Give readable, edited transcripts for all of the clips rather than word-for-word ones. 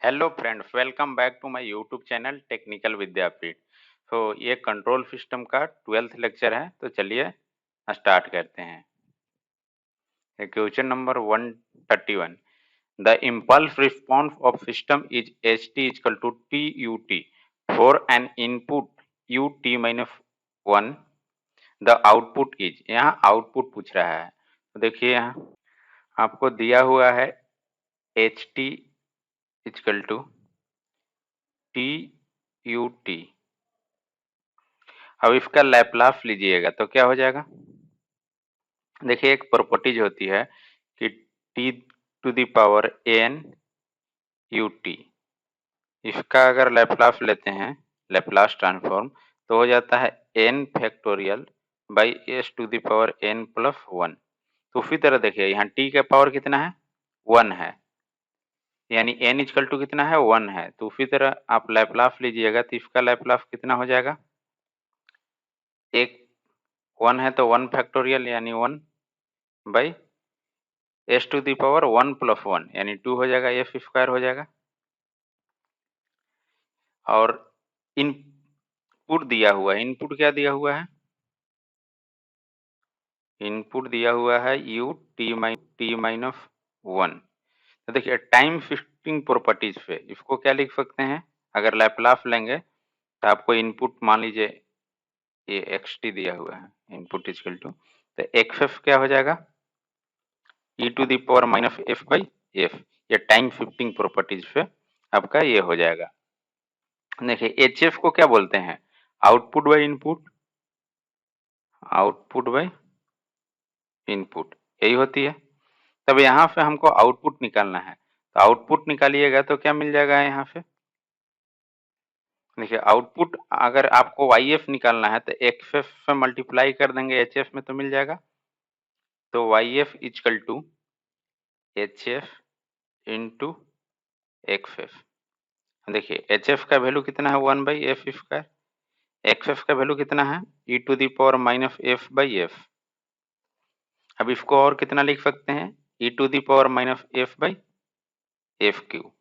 Hello friends, welcome back to my YouTube channel technical Vidyapeeth. ये control system का 12th lecture है, तो चलिए स्टार्ट करते हैं। Question number 131। The impulse response of system is h t equal to t u t for an input u t minus one. The output is, यहाँ output पूछ रहा है। तो देखिए यहाँ आपको दिया हुआ है h t equal to t u t. अब इसका लैपलास लीजिएगा तो क्या हो जाएगा। देखिए एक प्रॉपर्टीज होती है कि t to the power n u t, इसका अगर लैपलास लेते हैं, लैपलास ट्रांसफॉर्म, तो हो जाता है n factorial by s to the power n plus one. तो उसी तरह देखिए यहाँ टी का पावर कितना है, वन है, यानी एन इजकल टू कितना है, वन है। तो उसी तरह आप लैपलास लीजिएगा तो इसका लैपलास कितना हो जाएगा, एक वन है तो वन फैक्टोरियल यानी one by s to the power one plus one यानी टू हो जाएगा, एफ स्क्वायर हो जाएगा। और इनपुट दिया हुआ है, इनपुट क्या दिया हुआ है, इनपुट दिया हुआ है यू टी माइनस वन। तो देखिए टाइम शिफ्टिंग प्रॉपर्टीज पे इसको क्या लिख सकते हैं, अगर लैपलास लेंगे तो आपको इनपुट मान लीजिए ये एक्स टी दिया हुआ है, इनपुट इजकल टू, तो एक्स एफ क्या हो जाएगा, e to the power minus f by f. ये टाइम शिफ्टिंग प्रॉपर्टीज पे आपका ये हो जाएगा। देखिए एच एफ को क्या बोलते हैं, output by input, output by input यही होती है। तब यहाँ पे हमको आउटपुट निकालना है, तो आउटपुट निकालिएगा तो क्या मिल जाएगा यहाँ पे। देखिए आउटपुट अगर आपको वाई एफ निकालना है तो एक्स एफ से मल्टीप्लाई कर देंगे एच एफ में तो मिल जाएगा। तो y f is equal to h f into x f. देखिए एच एफ का वैल्यू कितना है, one by f square, x f का वैल्यू कितना है, e to the power minus f by f. अब इसको और कितना लिख सकते हैं, e to the power minus f by f q.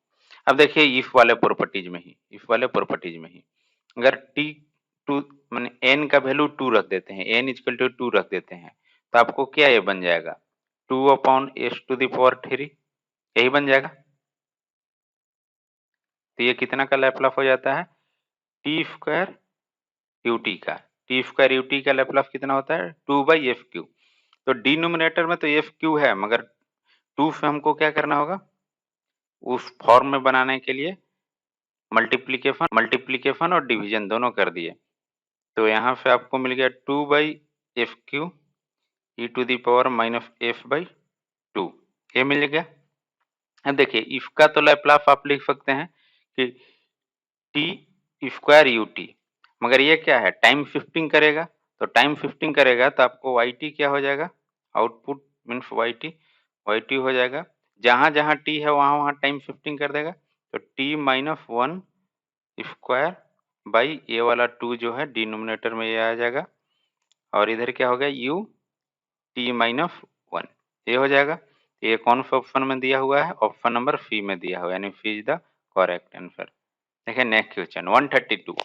अब देखिए इफ वाले प्रॉपर्टीज में ही, इफ वाले प्रॉपर्टीज में ही अगर टी टू माने एन का वैल्यू टू रख देते हैं, एन इजकल टू टू रख देते हैं, तो आपको क्या ये बन जाएगा, two upon s to the power three, यही बन जाएगा। तो ये कितना का लैपलास हो जाता है, टी स्क्वायर यू टी का, टी स्क्वायर यू टी का लैपलास कितना होता है, टू बाई एफ क्यू। तो डिनोमिनेटर में तो एफ क्यू है, मगर टू से हमको क्या करना होगा, उस फॉर्म में बनाने के लिए मल्टीप्लीकेशन और डिवीजन दोनों कर दिए। तो यहाँ से आपको मिल गया two by f cube e to the power minus f by two, ये मिल गया। अब देखिए इसका तो लैपलास आप लिख सकते हैं कि टी स्क्वायर यू टी, मगर ये क्या है, टाइम शिफ्टिंग करेगा। तो टाइम शिफ्टिंग करेगा तो आपको वाई टी क्या हो जाएगा, आउटपुट मीन्स वाई टी हो जाएगा। जहां जहां टी है वहां वहां टाइम शिफ्टिंग कर देगा। तो T minus one square by ये वाला टू जो है डिनोमिनेटर में ये आ जाएगा, और इधर क्या हो गया यू टी माइनस वन, ये हो जाएगा। ये कौन सा ऑप्शन में दिया हुआ है, ऑप्शन नंबर सी में दिया हुआ है, यानी c is the correct answer. देखिए next question 132।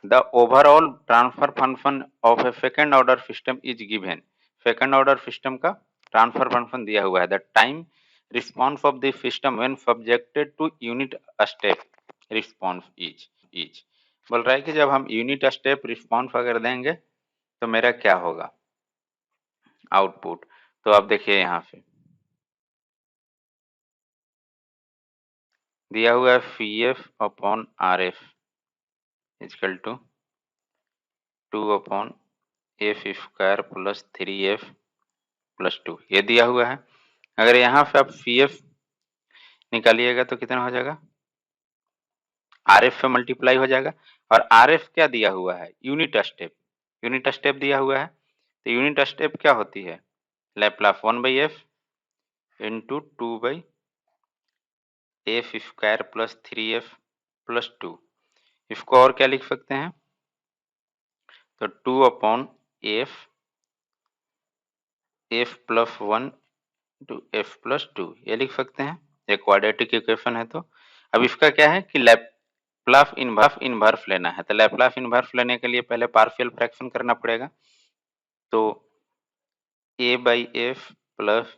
The overall transfer function of a second order system is given. Second order system का ट्रांसफर फंक्शन दिया हुआ है। The time response of the system when subjected to unit step response is बोल रहा है कि जब हम यूनिट स्टेप रिस्पॉन्स अगर देंगे तो मेरा क्या होगा आउटपुट। तो आप देखिए यहाँ से दिया हुआ है c f upon r f is equal to two upon F square plus three f plus two, ये दिया हुआ है। अगर यहाँ से आप सी एफ निकालिएगा तो कितना हो जाएगा, आर एफ से मल्टीप्लाई हो जाएगा। और आर एफ क्या दिया हुआ है, यूनिट स्टेप, यूनिट स्टेप दिया हुआ है। तो यूनिट स्टेप क्या होती है, Laplace one by F into two by f square plus three f plus to. इसको और क्या लिख सकते हैं, तो to upon F F plus one two F plus two, ये लिख सकते हैं, ये क्वाड्रेटिक इक्वेशन है। तो अब इसका क्या है कि लैपलास इनवर्स लेना है, तो लैपलास इनवर्स लेने के लिए पहले पार्शियल फ्रैक्शन करना पड़ेगा। तो a by f plus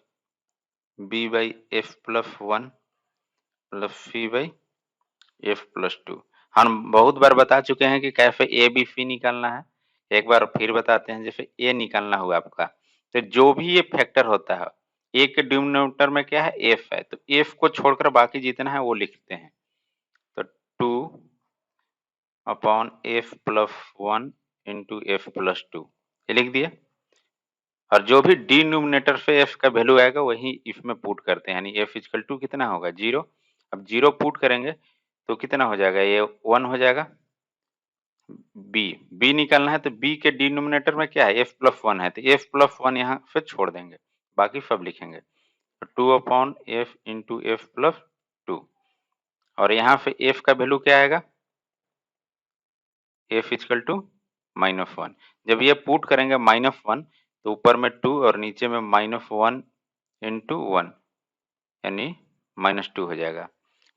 b by f plus 1 plus c by f plus 2। हम बहुत बार बता चुके हैं कि कैसे ए बी सी निकालना है, एक बार फिर बताते हैं। जैसे ए निकालना हुआ आपका, तो जो भी ये फैक्टर होता है, ए के डिनोमिनेटर में क्या है, एफ है, तो एफ को छोड़कर बाकी जितना है वो लिखते हैं। तो 2 upon F plus 1 into F plus 2 ये लिख दिया। और जो भी डिनोमिनेटर से एफ का वैल्यू आएगा वही इसमें पुट करते हैं, यानी एफ इक्वल टू कितना होगा, 0। अब 0 पुट करेंगे तो कितना हो जाएगा, ये 1 हो जाएगा। बी निकालना है, तो बी के डिनोमिनेटर में क्या है, एफ प्लस 1 है, तो एफ प्लस 1 यहाँ से छोड़ देंगे, बाकी सब लिखेंगे। तो 2 upon F into F plus 2, और यहाँ से एफ का वैल्यू क्या आएगा, एफ इक्वल टू -1। जब ये पुट करेंगे -1, तो ऊपर में 2 और नीचे में -1 इंटू 1 यानी -2 हो जाएगा।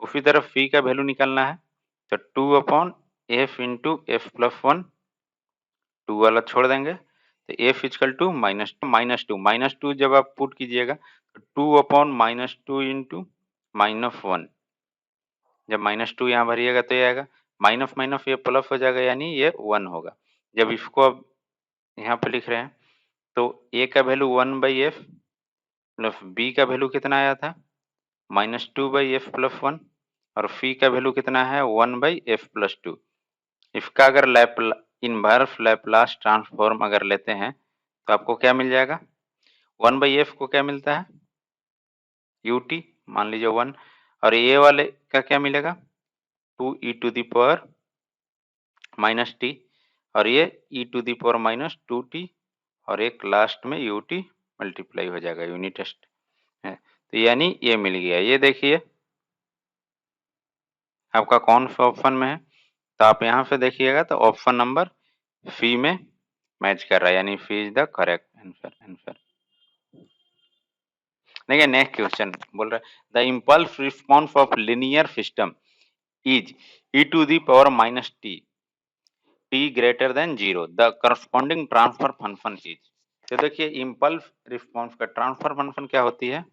उसी तरफ फी का वैल्यू निकालना है, तो 2 upon F into F plus 1, 2 वाला छोड़ देंगे, तो एफ इक्वल टू -2 जब आप पुट कीजिएगा तो 2 अपॉन -2 इंटू -1, जब -2 यहाँ भरिएगा तो ये आएगा, माइनस माइनस ये प्लस हो जाएगा, यानी ये 1 होगा। जब इसको अब यहाँ पे लिख रहे हैं, तो ए का value 1 by f plus B का वैल्यू कितना आया था, -2 बाई एफ प्लस 1, और फी का वैल्यू कितना है, 1 बाई एफ प्लस 2। इसका अगर इनवर्स लैपलास ट्रांसफॉर्म अगर लेते हैं तो आपको क्या मिल जाएगा, 1 बाई एफ को क्या मिलता है, ut मान लीजिए 1, और ये वाले का क्या मिलेगा, 2 e to the power minus t, और ये e to the power minus 2t, और एक लास्ट में ut मल्टीप्लाई हो जाएगा, यूनिट टेस्ट है। तो यानी ये मिल गया। ये देखिए आपका कौन सा ऑप्शन में है, तो आप यहाँ से देखिएगा तो ऑप्शन नंबर सी में मैच कर रहा है, यानी c is the correct answer. देखिए नेक्स्ट क्वेश्चन बोल रहा है, the impulse response of linear system is e to the power minus t greater than 0, the corresponding transfer function is. तो देखिए इम्पल्स रिस्पॉन्स का ट्रांसफर फंक्शन क्या होती है,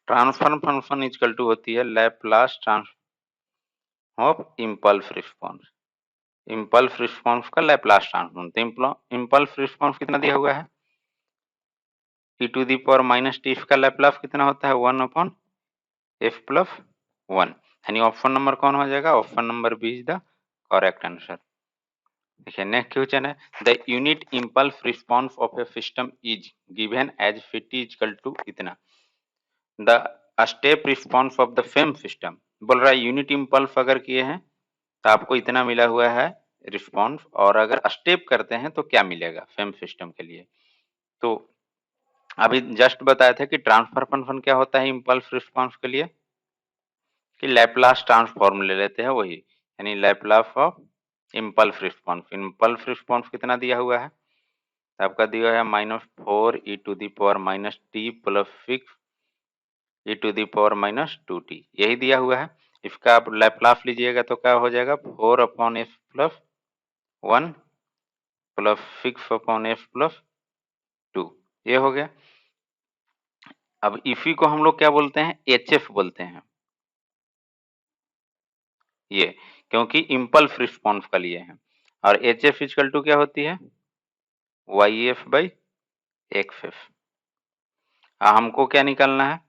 ट्रांसफर फंक्शन इक्वल टू होती है Laplace transform of impulse response. Impulse response का Laplace transform, तो इम्पल्स रिस्पॉन्स कितना दिया हुआ है, e to the power minus t, इसका लैपलास कितना होता है, 1 अपॉन एफ प्लस 1, यानी ऑप्शन नंबर कौन हो जाएगा, option number b is the correct answer. देखिए नेक्स्ट क्वेश्चन है, the unit impulse response of a system is given as fit equal to इतना, the step response of the same system. बोल रहा है unit impulse अगर किए हैं तो आपको इतना मिला हुआ है रिस्पॉन्स, और अगर स्टेप करते हैं तो क्या मिलेगा सेम सिस्टम के लिए। तो अभी जस्ट बताया था कि ट्रांसफर फंक्शन क्या होता है इम्पल्स रिस्पॉन्स के लिए, कि लैपलास ट्रांसफॉर्म ले लेते हैं वही, यानी Laplace of impulse response. Impulse response कितना दिया हुआ है, आपका दिया है -4 e to the power minus t plus 6 e to the power minus 2t, यही दिया हुआ है। इसका आप लैपलास लीजिएगा तो क्या हो जाएगा, 4 upon F plus 1 plus 6 upon F plus 2, ये हो गया। अब इसी को हम लोग क्या बोलते हैं, एच एफ बोलते हैं, ये क्योंकि इम्पल्स रिस्पॉन्स का लिए हैं। और एच एफ इक्वल टू क्या होती है, y f by x f. हमको क्या निकालना है,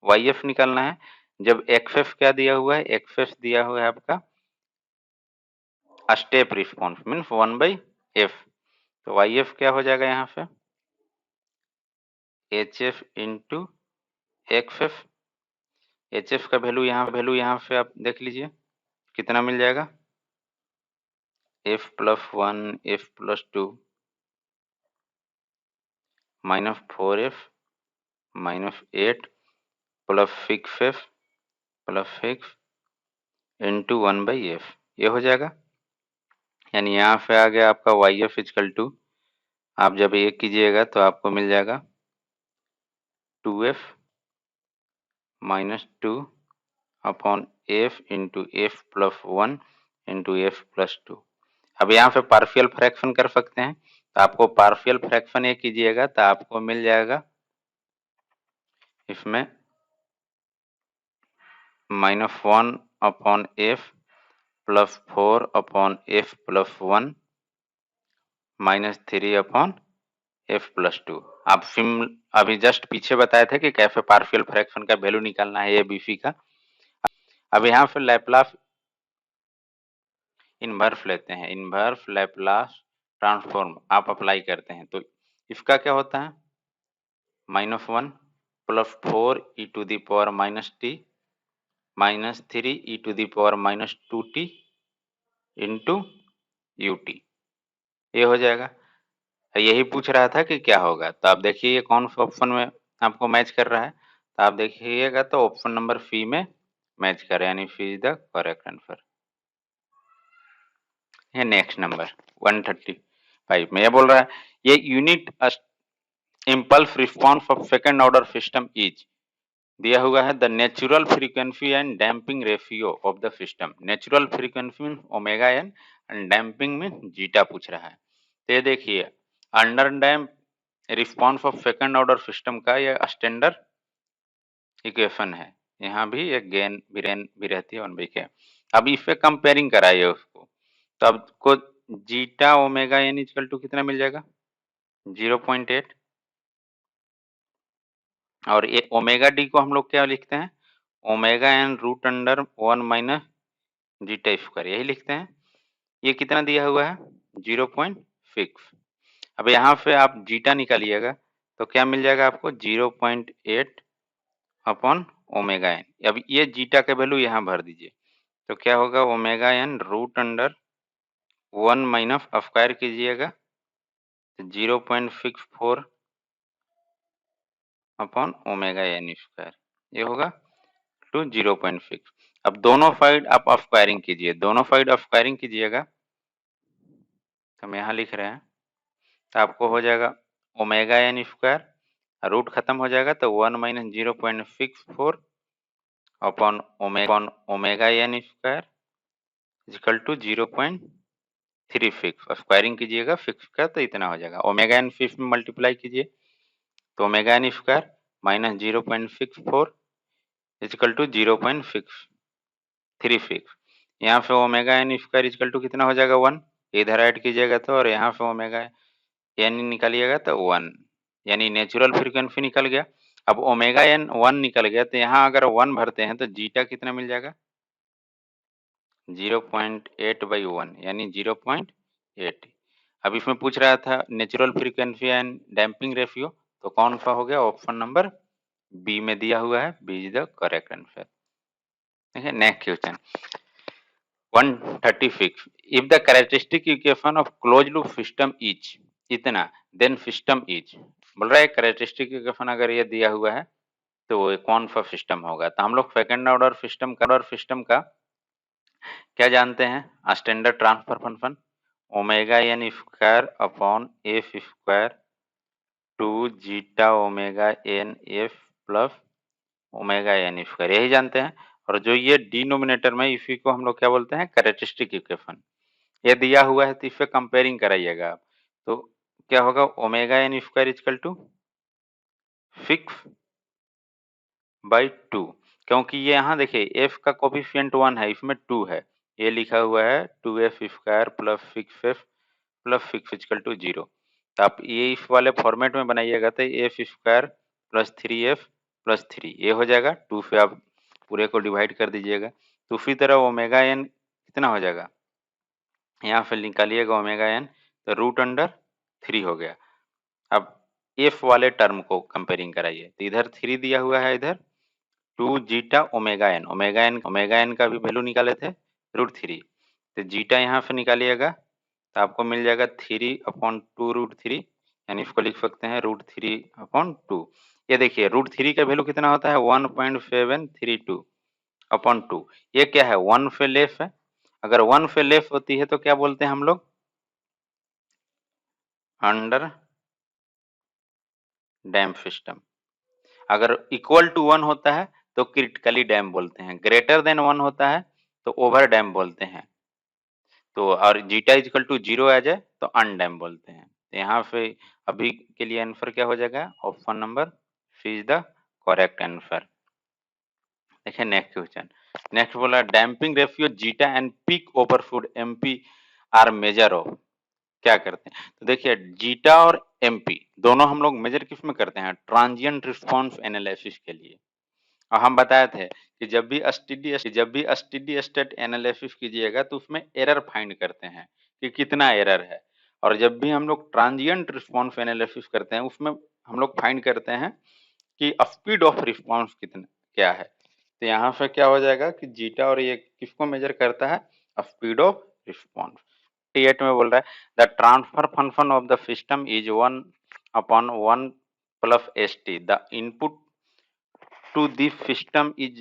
वाई एफ निकालना है। जब एक्स एफ क्या दिया हुआ है, एक्स एफ दिया हुआ है आपका step response means 1 by F, तो वाई एफ क्या हो जाएगा यहाँ पे, H f into x F. H f का वैल्यू यहाँ पे आप देख लीजिए कितना मिल जाएगा, F plus 1 F plus 2 -4f -8 plus 6f plus 6 into 1 by f, ये हो जाएगा। यानी यहाँ पे आ गया आपका वाई एफ इक्वल टू, आप जब ये कीजिएगा तो आपको मिल जाएगा 2f -2 upon F into F plus 1 into F plus 2। अब यहाँ पे पार्शियल फ्रैक्शन कर सकते हैं, तो आपको पार्शियल फ्रैक्शन ये कीजिएगा तो आपको मिल जाएगा इसमें -1 upon F plus 4 upon F plus 1 -3 upon F plus 2। आप सिम अभी जस्ट पीछे बताए थे कि कैसे पार्शियल फ्रैक्शन का वैल्यू निकालना है ए बी सी का। अब यहाँ पे लैपलास इनवर्स लेते हैं, इनवर्स लैपलास ट्रांसफॉर्म आप अप्लाई करते हैं, तो इसका क्या होता है -1 प्लस 4 e to the power -t -3 e to the power -2t into u t, ये हो जाएगा। यही पूछ रहा था कि क्या होगा, तो आप देखिए ये कौन सा ऑप्शन में आपको मैच कर रहा है, तो आप देखिएगा तो ऑप्शन नंबर सी में मैच कर रहा है, यानी c is the correct answer. ये नेक्स्ट नंबर 135 में ये बोल रहा है ये unit impulse response of second order system is, दिया हुआ है the natural frequency and damping ratio of the system. Natural frequency में ओमेगा एन एंड डैम्पिंग में जीटा पूछ रहा है। तो ये देखिए under damp response of second order system का ये स्टैंडर्ड इक्वेशन है, यहाँ भी एक गेन भी रहती है 1 के। अब इस पे कंपेयरिंग कराइए उसको, तो आपको zeta omega n equal to कितना मिल जाएगा 0.8, और ये ओमेगा डी को हम लोग क्या लिखते हैं omega n root under 1 minus zeta square, यही लिखते हैं। ये कितना दिया हुआ है 0.6। अब यहाँ पे आप जीटा निकालिएगा तो क्या मिल जाएगा आपको 0.8 अपॉन ओमेगा एन। अब ये जीटा का वैल्यू यहाँ भर दीजिए, तो क्या होगा omega n root under 1 minus square कीजिएगा तो 0.64 अपॉन ओमेगा एन स्क्वायर, ये होगा टू 0.6। अब दोनों साइड आप स्क्वायरिंग कीजिए, दोनों साइड स्क्वायरिंग कीजिएगा, तो हम यहाँ लिख रहे हैं, तो आपको हो जाएगा ओमेगा एन स्क्वायर, रूट खत्म हो जाएगा तो 1 minus 0.64 upon omega N square equal to 0.36। Squaring कीजिएगा फिक्स का तो इतना हो जाएगा। ओमेगा एन फिफ्थ में मल्टीप्लाई कीजिए तो omega N square minus 0.64 equal to 0.636। यहाँ पे omega N square equal to कितना हो जाएगा 1, इधर ऐड कीजिएगा तो, और यहाँ पे ओमेगा एन निकालिएगा तो 1, यानी नेचुरल फ्रीक्वेंसी निकल गया। अब ओमेगा एन 1 निकल गया तो यहाँ अगर 1 भरते हैं तो जीटा कितना मिल जाएगा 0.8/1 यानी 0.8। अब इसमें पूछ रहा था natural frequency and damping ratio, तो कौन सा हो गया ऑप्शन नंबर बी में दिया हुआ है, b is the correct answer. देखिए next question 136, if the characteristic equation of close loop system is इतना देन सिस्टम इज, बोल रहा है कैरेक्टरिस्टिक इक्वेशन अगर ये दिया हुआ है तो ये कौन सा सिस्टम होगा। तो हम लोग सेकंड ऑर्डर सिस्टम का क्या जानते हैं standard transfer function omega N square upon F square two zeta omega N F plus omega N square, यही जानते हैं। और जो ये डिनोमिनेटर में इसी को हम लोग क्या बोलते हैं कैरेक्टरिस्टिक इक्वेशन। ये दिया हुआ है तो इससे कंपेयरिंग कराइएगा आप, तो क्या होगा omega N square equal to 6/2, क्योंकि ये यहाँ देखिए एफ का कोफिशिएंट 1 है, इसमें 2 है, ये लिखा हुआ है 2f square plus 6f plus 6 equal to 0। तो आप ये इस वाले फॉर्मेट में बनाइएगा तो f square plus 3f plus 3 ये हो जाएगा, 2 से आप पूरे को डिवाइड कर दीजिएगा। तो उसी तरह ओमेगा एन कितना हो जाएगा, यहाँ पे निकालिएगा ओमेगा एन तो रूट अंडर 3 हो गया। अब एफ वाले टर्म को कंपेयरिंग कराइए, तो इधर 3 दिया हुआ है, इधर 2 जीटा ओमेगा एन का भी वैल्यू निकाले थे √3, तो जीटा यहाँ से निकालिएगा तो आपको मिल जाएगा 3/2√3, यानी इसको लिख सकते हैं √3/2। ये देखिए √3 का वैल्यू कितना होता है 1.732/2। ये क्या है 1 से लेस है, अगर 1 से लेस होती है तो क्या बोलते हैं हम लोग अंडर डैम्प सिस्टम। अगर इक्वल टू 1 होता है तो क्रिटिकली डैम बोलते हैं, ग्रेटर देन 1 होता है तो ओवर डैम बोलते हैं, तो और जीटा इक्वल टू 0 आ जाए तो अनडैम बोलते हैं। तो यहाँ पे अभी के लिए आंसर क्या हो जाएगा, option number C is the correct answer. देखिए नेक्स्ट क्वेश्चन, नेक्स्ट बोला damping ratio zeta and peak overshoot MP are measure of, क्या करते हैं? तो देखिए जीटा और एमपी दोनों हम लोग मेजर किस में करते हैं, ट्रांजिएंट रिस्पांस एनालिसिस के लिए। और हम बताए थे कि जब भी स्टेडी स्टेट एनालिसिस कीजिएगा तो उसमें एरर फाइंड करते हैं कि कितना एरर है, और जब भी हम लोग ट्रांजिएंट रिस्पांस एनालिसिस करते हैं उसमें हम लोग फाइंड करते हैं कि स्पीड ऑफ रिस्पांस कितना क्या है। तो यहाँ पे क्या हो जाएगा कि जीटा और ये किसको मेजर करता है, स्पीड ऑफ रिस्पांस। 8 में बोल रहा है the transfer function of the system is 1/1 plus st, the input to this system is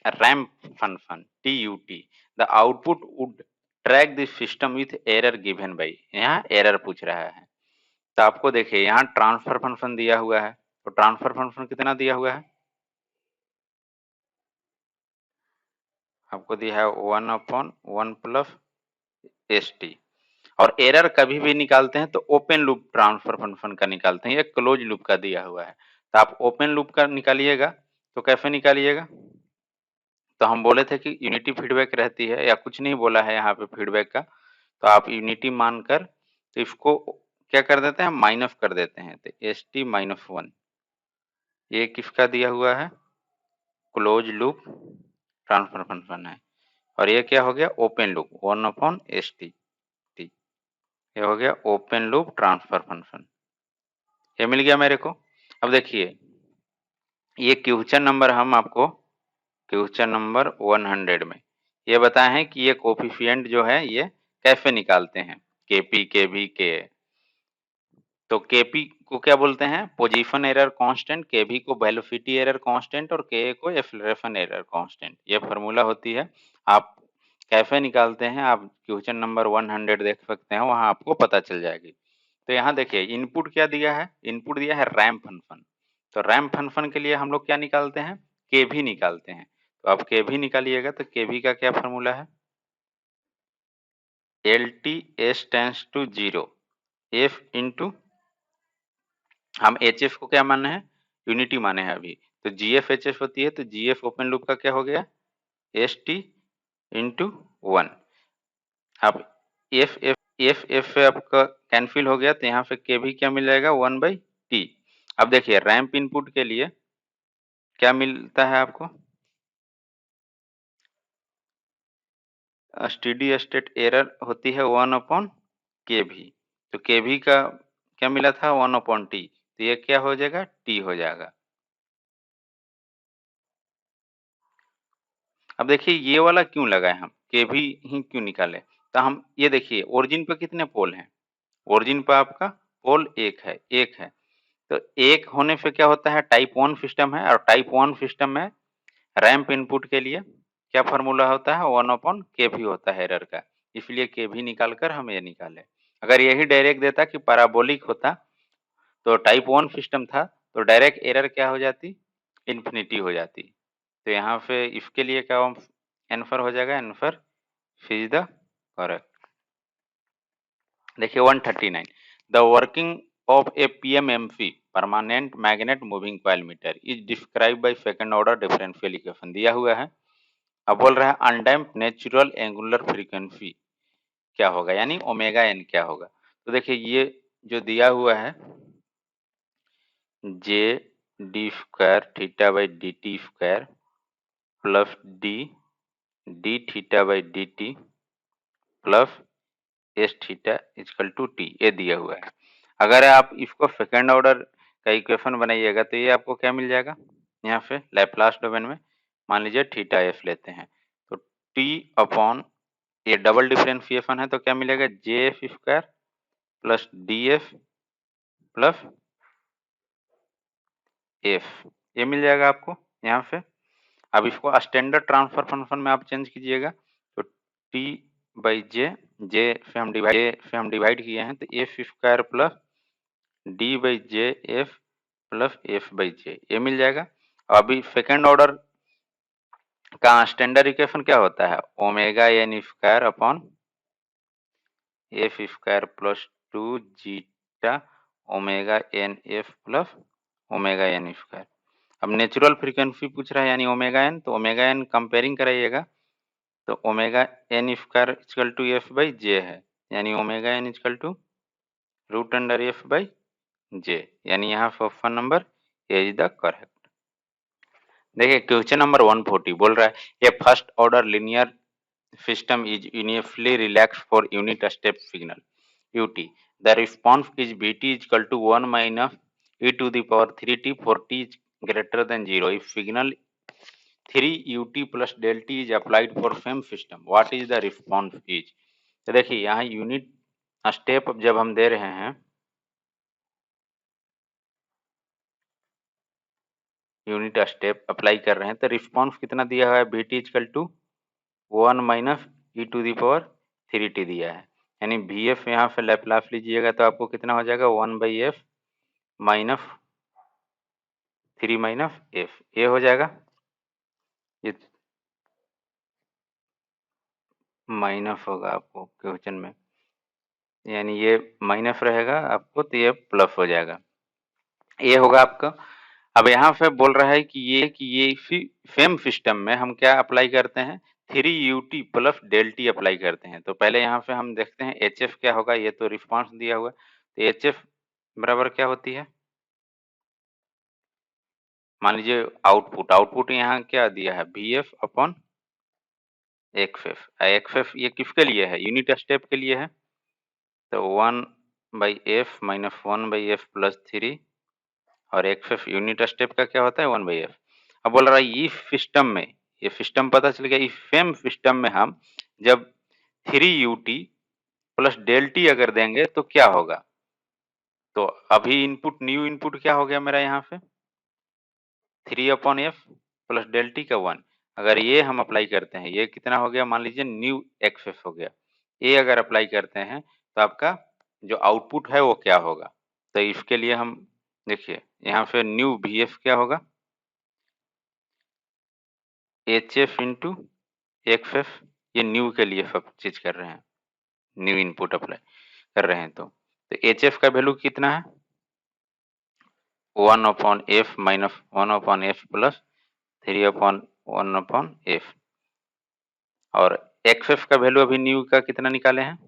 a ramp function tut, the output would track the system with error given by, यहाँ error पूछ रहा है। तो आपको देखिए यहाँ ट्रांसफर फंक्शन दिया हुआ है, तो ट्रांसफर फंक्शन कितना दिया हुआ है, आपको दिया है 1/1 प्लस st, और एरर कभी भी निकालते हैं तो ओपन लूप ट्रांसफर फंक्शन का निकालते हैं, ये क्लोज लूप का दिया हुआ है। तो आप ओपन लूप का निकालिएगा तो कैसे निकालिएगा, तो हम बोले थे कि यूनिटी फीडबैक रहती है, या कुछ नहीं बोला है यहाँ पे फीडबैक का, तो आप यूनिटी मानकर तो इसको क्या कर देते हैं, माइनस कर देते हैं। तो एस टी माइनस 1 ये किसका दिया हुआ है, क्लोज लूप ट्रांसफर फंक्शन है, और ये क्या हो गया, ओपन लूप 1/st, ये हो गया ओपन लूप ट्रांसफर फंक्शन, ये मिल गया मेरे को। अब देखिए ये क्वेश्चन नंबर हम आपको क्वेश्चन नंबर 100 में ये बताए हैं कि ये कोफिशिएंट जो है ये कैसे निकालते हैं, केपी केवी के। तो केपी को क्या बोलते हैं, पोजीशन एरर कांस्टेंट, केवी को वेलोसिटी एरर कांस्टेंट, और के को एक्सेलरेशन एरर कांस्टेंट, ये फार्मूला होती है। आप कैसे निकालते हैं आप क्वेश्चन नंबर 100 देख सकते हैं, वहां आपको पता चल जाएगी। तो यहाँ देखिए इनपुट क्या दिया है, इनपुट दिया है रैम्प फंक्शन, तो रैम्प फंक्शन के लिए हम लोग क्या निकालते हैं, केवी निकालते हैं। तो आप केवी निकालिएगा तो केवी का क्या फार्मूला है, L T S tends to 0 F into, हम एच एफ को क्या माने हैं, यूनिटी माने हैं अभी, तो जी एफ एच एफ होती है, तो जी एफ ओपन लूप का क्या हो गया, एस टी इंटू 1। अब एफ आपका कैंसिल हो गया, तो यहाँ पे के भी क्या मिल जाएगा, 1/t। अब देखिए रैंप इनपुट के लिए क्या मिलता है आपको, स्टेडी स्टेट एरर होती है 1/kv, तो kv का क्या मिला था 1/t, तो ये क्या हो जाएगा, t हो जाएगा। अब देखिए ये वाला क्यों लगाए हम, kv ही क्यों निकाले, तो हम ये देखिए ओरिजिन पे कितने पोल हैं, ओरिजिन पे आपका पोल एक है, तो एक होने से क्या होता है, टाइप 1 सिस्टम है, और टाइप 1 सिस्टम में रैंप इनपुट के लिए क्या फार्मूला होता है, 1/kv होता है एरर का, इसलिए kv निकाल कर हम ये निकाले। अगर यही डायरेक्ट देता कि पैराबोलिक होता तो टाइप 1 सिस्टम था तो डायरेक्ट एरर क्या हो जाती, इन्फिनिटी हो जाती। तो यहाँ पे इसके लिए क्या आंसर हो जाएगा, आंसर इज द करेक्ट। देखिए 139 the working of a PMMC permanent magnet moving coil meter is describe by second order differential equation दिया हुआ है। अब बोल रहा है अनडैम्प्ड नेचुरल एंगुलर फ्रीक्वेंसी क्या होगा, यानी ओमेगा एन क्या होगा। तो देखिए ये जो दिया हुआ है j d square theta by d t square plus d d theta by d t plus s theta equal to t, ये दिया हुआ है। अगर आप इसको सेकेंड ऑर्डर का इक्वेशन बनाइएगा तो ये आपको क्या मिल जाएगा, यहाँ पे लैप्लास डोमेन में मान लीजिए थीटा एफ लेते हैं, तो टी अपॉन ये डबल डिफरेंशिएशन है तो क्या मिलेगा, जे F square plus D F plus F, ये मिल जाएगा आपको यहाँ पे। अब इसको स्टैंडर्ड ट्रांसफर फंक्शन में आप चेंज कीजिएगा, तो टी बाई जे से हम डिवाइड किए हैं, तो f square plus d by j f plus f by j, ये मिल जाएगा। अभी सेकेंड ऑर्डर का स्टैंडर्ड इक्वेशन क्या होता है, omega N square upon F square plus 2 zeta omega N F plus omega N square. अब नेचुरल फ्रीक्वेंसी पूछ रहा है यानी ओमेगा एन, तो ओमेगा एन कंपेयरिंग कराइएगा तो omega N square equal to f by j है, यानी omega n equal to root under f by j, यानी यहाँ पे option number a is the correct. देखिए क्वेश्चन नंबर 140 बोल रहा है a first order linear system is uniformly relaxed for unit step signal ut. The response is vt is equal to 1 minus e to the power 3t for t is greater than 0 if signal 3 ut plus del t is applied for same system. What is the response is? तो देखिए यहाँ unit step जब हम दे रहे हैं, unit step apply कर रहे हैं तो रिस्पॉन्स कितना दिया हुआ है, V T equal to 1 minus e to the power 3t दिया है, यानी वी एफ यहाँ पे लैपलास लीजिएगा तो आपको कितना हो जाएगा 1 by F minus 3 minus F, ये हो जाएगा, ये माइनस होगा आपको क्वेश्चन में, यानी ये माइनस रहेगा आपको तो ये प्लस हो जाएगा, ये होगा आपका। अब यहाँ पे बोल रहा है कि ये सेम सिस्टम में हम क्या अप्लाई करते हैं, 3ut plus del T apply करते हैं। तो पहले यहाँ पे हम देखते हैं एच एफ क्या होगा, ये तो रिस्पॉन्स दिया हुआ है, तो एच एफ बराबर क्या होती है, मान लीजिए आउटपुट, आउटपुट यहाँ क्या दिया है V F upon x F, x F ये किसके लिए है, यूनिट स्टेप के लिए है, तो 1 by F minus 1 by f plus 3 और एक्स एफ यूनिट स्टेप का क्या होता है 1 बाई एफ। अब बोल रहा है इस सिस्टम में, ये सिस्टम पता चल गया, इस सेम सिस्टम में हम जब 3ut प्लस डेल टी अगर देंगे तो क्या होगा, तो अभी इनपुट न्यू इनपुट क्या हो गया मेरा यहाँ पे 3 upon F plus del T का 1, अगर ये हम अप्लाई करते हैं ये कितना हो गया, मान लीजिए न्यू एक्स एफ हो गया, ये अगर अप्लाई करते हैं तो आपका जो आउटपुट है वो क्या होगा, तो इसके लिए हम देखिए यहाँ पे न्यू वी एफ क्या होगा H f into x F, ये न्यू के लिए सब चीज कर रहे हैं, न्यू इनपुट अप्लाई कर रहे हैं, तो एच एफ का वैल्यू कितना है 1 upon F minus 1 upon F plus 3 upon 1 upon F, और एक्स एफ का वैल्यू अभी न्यू का कितना निकाले हैं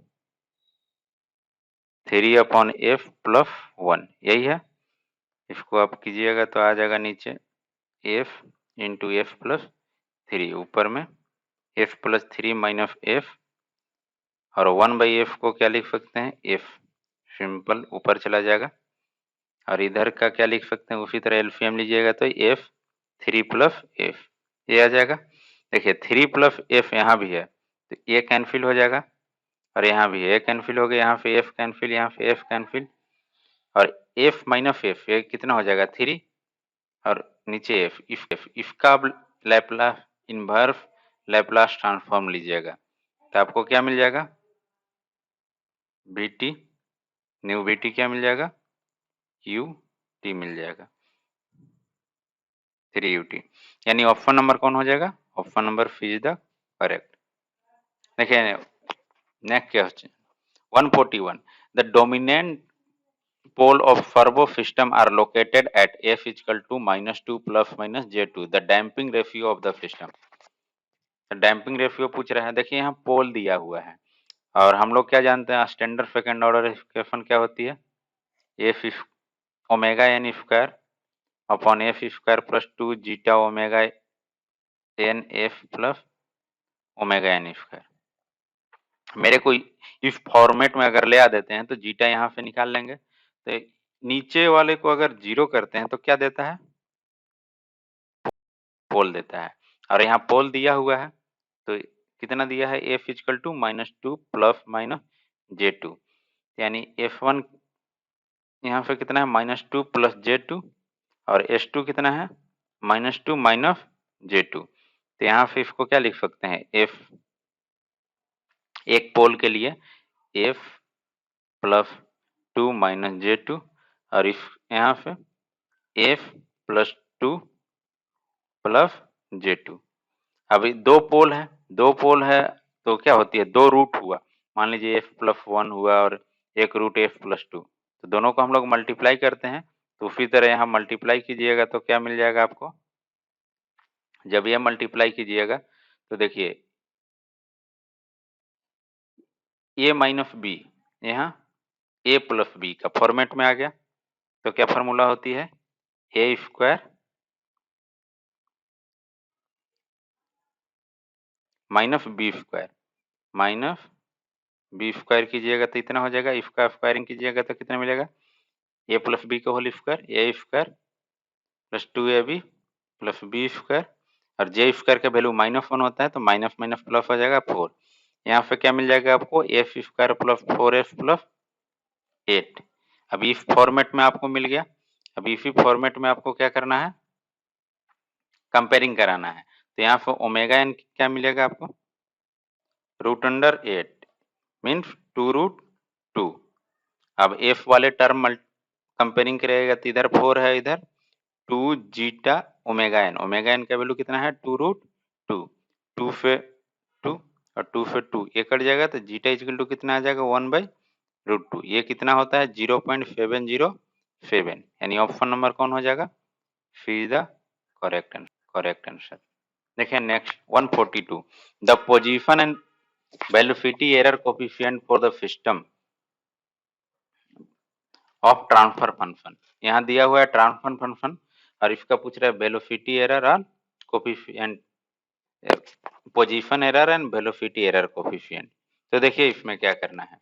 3 अपॉन एफ प्लस 1, यही है, इसको आप कीजिएगा तो आ जाएगा नीचे एफ इंटू एफ प्लस 3, ऊपर में एफ प्लस 3 माइनस एफ, और 1 बाई एफ को क्या लिख सकते हैं एफ, सिंपल ऊपर चला जाएगा, और इधर का क्या लिख सकते हैं उसी तरह एलसीएम लीजिएगा तो एफ 3 प्लस एफ, ये आ जाएगा। देखिए 3 प्लस एफ यहाँ भी है तो ये कैंसिल हो जाएगा, और यहाँ भी है कैंसिल हो गया, यहाँ पे एफ कैंसिल, यहाँ पे एफ कैंसिल, और एफ माइनस एफ ये कितना हो जाएगा 3, और नीचे एफ, इसका अब लैपलास इनवर्स लैपलास ट्रांसफॉर्म लीजिएगा तो आपको क्या मिल जाएगा B T, new B T क्या मिल जाएगा यू टी मिल जाएगा 3ut, यानी ऑप्शन नंबर कौन हो जाएगा, option number C is the correct. देखिए next question 141, the dominant pole of servo system are located at f is equal to -2 plus minus j2, the damping ratio of the system। Damping ratio पूछ रहे हैं, देखिए यहाँ पोल दिया हुआ है और हम लोग क्या जानते हैं स्टैंडर्ड सेकंड ऑर्डर इक्वेशन क्या होती है F omega N square upon F square plus 2 zeta omega N F plus omega N square. मेरे को इस फॉर्मेट में अगर ले आ देते हैं तो जीटा यहाँ से निकाल लेंगे, तो नीचे वाले को अगर जीरो करते हैं तो क्या देता है पोल देता है, और यहाँ पोल दिया हुआ है तो कितना दिया है F is equal to -2 plus minus j2, यानी f1 यहाँ पे कितना है -2 प्लस j2, और s2 कितना है -2 माइनस j2, तो यहाँ पे इसको क्या लिख सकते हैं f, एक पोल के लिए f प्लस 2 माइनस j2, और इस यहाँ पे f प्लस 2 प्लस j2, अभी दो पोल है तो क्या होती है, दो रूट हुआ, मान लीजिए एफ प्लस वन हुआ और एक रूट एफ प्लस टू, तो दोनों को हम लोग मल्टीप्लाई करते हैं, तो उसी तरह यहाँ मल्टीप्लाई कीजिएगा तो क्या मिल जाएगा आपको, जब यह मल्टीप्लाई कीजिएगा तो देखिए ए माइनस बी यहाँ ए प्लस बी का फॉर्मेट में आ गया, तो क्या फॉर्मूला होती है, a square minus b square, minus b square कीजिएगा तो इतना हो जाएगा, इसका स्क्वायरिंग कीजिएगा तो कितना मिलेगा, ए प्लस बी का whole square, A square plus two A B plus B square, और जे स्क्वायर का वैल्यू माइनस वन होता है तो माइनस माइनस प्लस हो जाएगा 4। यहाँ पे क्या मिल जाएगा आपको, F square plus 4f plus 8। अब इस फॉर्मेट में आपको मिल गया, अब इसी फॉर्मेट में आपको क्या करना है, कंपेयरिंग कराना है, तो यहाँ पे ओमेगा एन क्या मिलेगा आपको, रूट अंडर 8 मीन्स 2√2। अब एफ वाले टर्म कंपेयरिंग करेगा तो इधर 4 है, इधर 2 जीटा ओमेगा एन का वैल्यू कितना है 2√2, 2 से 2 और 2 से 2 ये कट जाएगा तो जीटा इक्वल टू कितना आ जाएगा 1/√2, ये कितना होता है 0.707, यानी ऑप्शन नंबर कौन हो जाएगा, सी इज द करेक्ट आंसर। देखिए next 142, the position and velocity error coefficient for the system of transfer function, यहाँ दिया हुआ है ट्रांसफर फंक्शन और इसका पूछ रहा है वेलोसिटी एरर और coefficient, position error and velocity error coefficient. तो देखिए इसमें क्या करना है,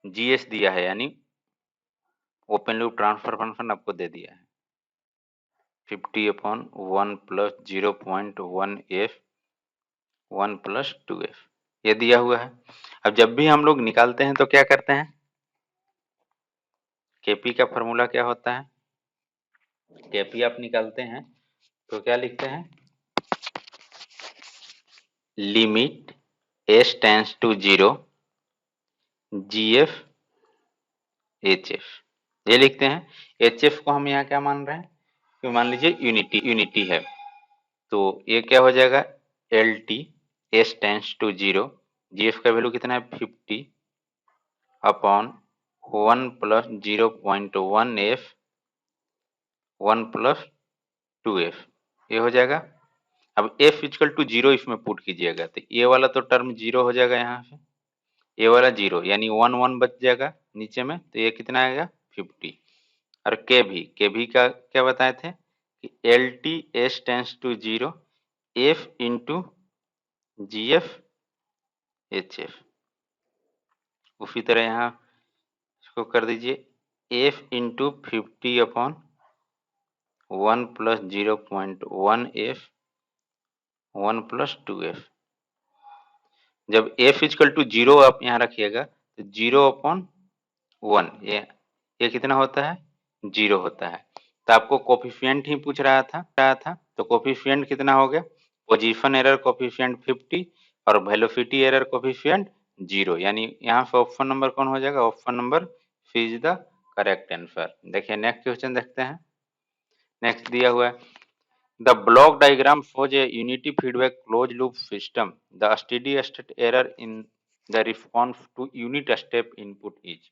जीएस दिया है यानी ओपन लूप ट्रांसफर फंक्शन आपको दे दिया है 50/1 प्लस 0.1f 1 प्लस 2f, ये दिया हुआ है। अब जब भी हम लोग निकालते हैं तो क्या करते हैं, केपी का फॉर्मूला क्या होता है, केपी आप निकालते हैं तो क्या लिखते हैं, limit S tends to 0 GF HF, ये लिखते हैं। एचएफ को हम यहाँ क्या मान रहे हैं, तो मान लीजिए यूनिटी है, तो ये क्या हो जाएगा L T S tends to 0, GF का वैल्यू कितना है 50 upon 1 plus 0.1f 1 plus 2f, ये हो जाएगा। अब f इक्वल टू 0 इसमें पुट कीजिएगा तो ये वाला तो टर्म 0 हो जाएगा, यहाँ से ये वाला 0 यानी 1 1 बच जाएगा नीचे में, तो ये कितना आएगा 50। और के भी का क्या बताए थे कि L T S tends to 0 F into G F H F, उसी तरह यहाँ इसको कर दीजिए F into 50 upon 1 plus 0.1f 1 plus 2f। जब f इक्वल टू 0 आप यहाँ रखिएगा तो 0/1 ये कितना होता है 0 होता है, तो आपको कोफिशिएंट ही पूछ रहा था तो कोफिशिएंट कितना हो गया, पोजीशन एरर कोफिशिएंट 50 और वेलोसिटी एरर कोफिशिएंट 0, यानी यहाँ से ऑप्शन नंबर कौन हो जाएगा, option number C is the correct answer. देखिए नेक्स्ट क्वेश्चन देखते हैं, नेक्स्ट दिया हुआ है the block diagram shows a unity feedback closed loop system, the steady state error in the response to unit step input is।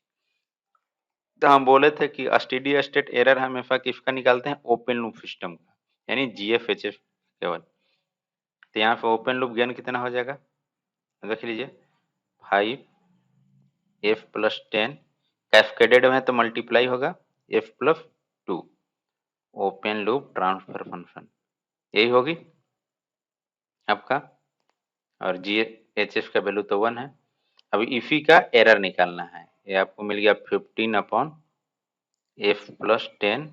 तो हम बोले थे कि स्टेडी स्टेट एरर हमेशा किसका निकालते हैं, ओपन लूप सिस्टम का, यानी जीएफएचएफ केवल। तो यहाँ पे ओपन लूप गेन कितना हो जाएगा, देख लीजिए 5f प्लस 10, कैस्केडेड में तो मल्टीप्लाई होगा f plus 2, open loop transfer function यही होगी आपका, और जी एच एफ का वैल्यू तो 1 है। अभी इसी का एरर निकालना है, ये आपको मिल गया 15 upon F plus 10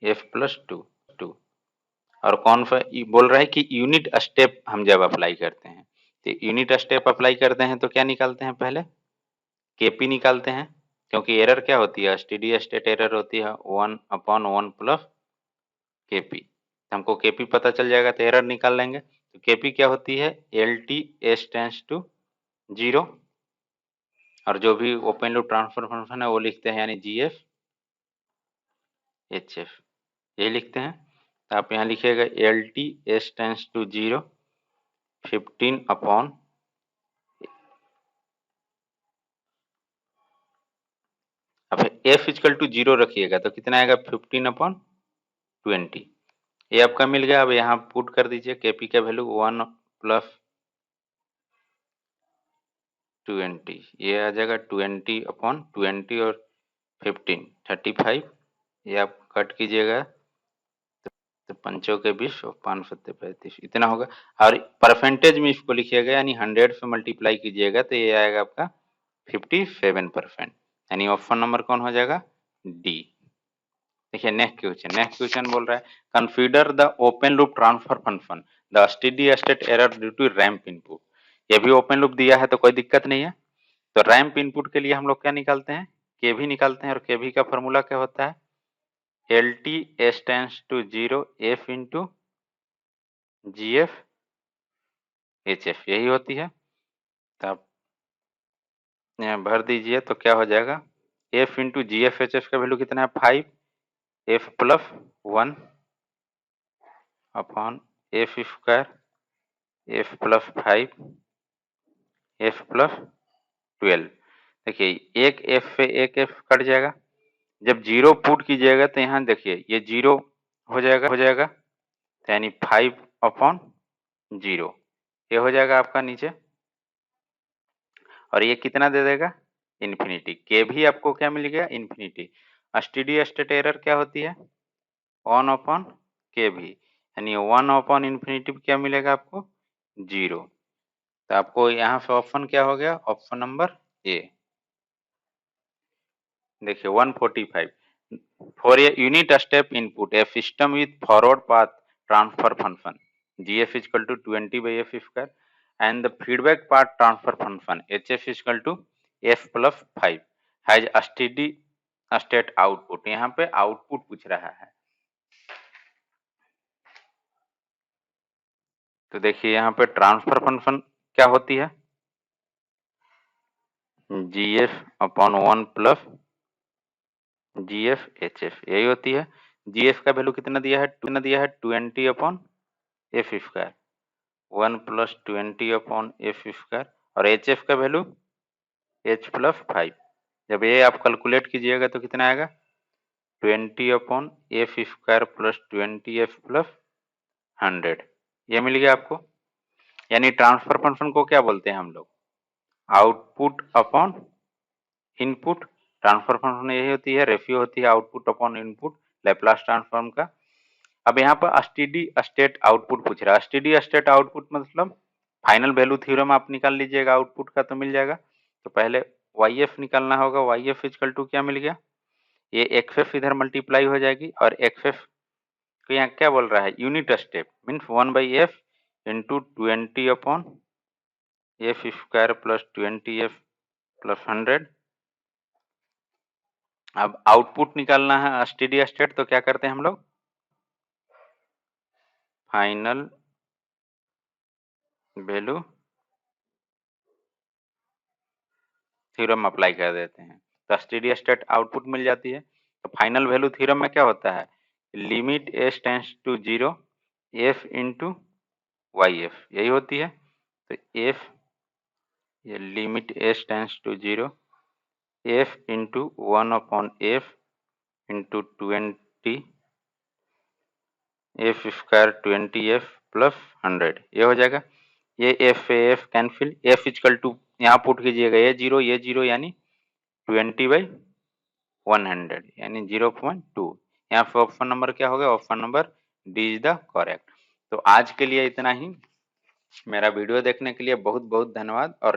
F plus 2, और कौन सा बोल रहा है कि यूनिट स्टेप हम जब अप्लाई करते हैं, तो यूनिट स्टेप अप्लाई करते हैं तो क्या निकालते हैं, पहले केपी निकालते हैं, क्योंकि एरर क्या होती है, स्टेडी स्टेट एरर होती है 1/1 प्लस केपी, हमको केपी पता चल जाएगा तो एरर निकाल लेंगे। तो केपी क्या होती है L T S tends to 0, और जो भी ओपन लूप ट्रांसफर फंक्शन है वो लिखते हैं यानी जी एफ एच एफ, यही लिखते हैं। तो आप यहाँ लिखिएगा LT S tends to 0 15 upon अब F इक्वल टू 0 रखिएगा तो कितना आएगा 15 अपॉन 20। ये आपका मिल गया। अब यहाँ पुट कर दीजिए KP का वैल्यू 1 प्लस 20, ये आ जाएगा 20 अपॉन 20 और 15 35। ये आप कट कीजिएगा तो 5 के 20 और 5 सत्ते 35 इतना होगा। और परसेंटेज में इसको लिखिएगा यानी 100 से मल्टीप्लाई कीजिएगा तो ये आएगा आपका 57%। यानी ऑप्शन नंबर कौन हो जाएगा डी। देखिए नेक्स्ट क्वेश्चन बोल रहा है consider the open loop transfer function the steady state error due to ramp input. ये भी ओपन लूप दिया है तो कोई दिक्कत नहीं है। तो रैंप इनपुट के लिए हम लोग क्या निकालते हैं केवी निकालते हैं और केवी का फॉर्मूला क्या होता है LT S tends to 0 F into GF HF यही होती है। तो आप यहाँ भर दीजिए तो क्या हो जाएगा F इंटू GF HF का वैल्यू कितना है 5 F plus 1 upon F square F plus 5 F plus 12। देखिए एक F पे एक F कट जाएगा। जब 0 पुट कीजिएगा तो यहाँ देखिए ये 0 हो जाएगा तो यानी 5 अपॉन 0 ये हो जाएगा आपका नीचे और ये कितना दे देगा इन्फिनिटी। के भी आपको क्या मिल गया इन्फिनिटी। स्टेडी स्टेट एरर क्या होती है 1 अपॉन के भी यानी 1 अपॉन इन्फिनिटी क्या मिलेगा आपको 0। तो आपको यहाँ से ऑप्शन क्या हो गया ऑप्शन नंबर ए। देखिए 145 for a unit step input a system with forward path transfer function GF equal to 20 by F square and the feedback path transfer function HF is equal to F plus 5 has a steady state output। यहाँ पे output पूछ रहा है। तो देखिए यहाँ पे transfer function क्या होती है GF upon 1 plus GF HF यही होती है। GF का वैल्यू कितना दिया है 20 upon F square 1 plus 20 upon F square और HF का वैल्यू H प्लस 5। जब ये आप कैलकुलेट कीजिएगा तो कितना आएगा 20 upon F square plus 20F plus 100 ये मिल गया आपको। यानी ट्रांसफर फंक्शन को क्या बोलते हैं हम लोग output upon input. Transfer function यही होती है रेशियो होती है output upon input Laplace transform का। अब यहाँ पर स्टेडी स्टेट आउटपुट पूछ रहा है। स्टेडी स्टेट आउटपुट मतलब फाइनल वैल्यू थ्योरम आप निकाल लीजिएगा आउटपुट का तो मिल जाएगा। तो पहले YF निकालना होगा। YF इक्वल टू क्या मिल गया ये XF इधर मल्टीप्लाई हो जाएगी और XF तो यहाँ क्या बोल रहा है unit step means 1 by F into 20 upon F square plus 20F plus 100। अब आउटपुट निकालना है स्टेडी स्टेट तो क्या करते हैं हम लोग फाइनल वैल्यू थ्योरम अप्लाई कर देते हैं तो स्टेडी स्टेट आउटपुट मिल जाती है। तो फाइनल वैल्यू थ्योरम में क्या होता है limit S tends to 0 F into YF यही होती है। तो F ये limit S tends to 0 F into 1 upon F into 20 F square 20F plus 100 ये हो जाएगा। ये F cancel F equal to यहाँ पुट कीजिएगा ये 0 यानी 20 by 100 यानी 0.2। यहाँ पे ऑप्शन नंबर क्या होगा option number D is the correct. तो आज के लिए इतना ही। मेरा वीडियो देखने के लिए बहुत बहुत धन्यवाद और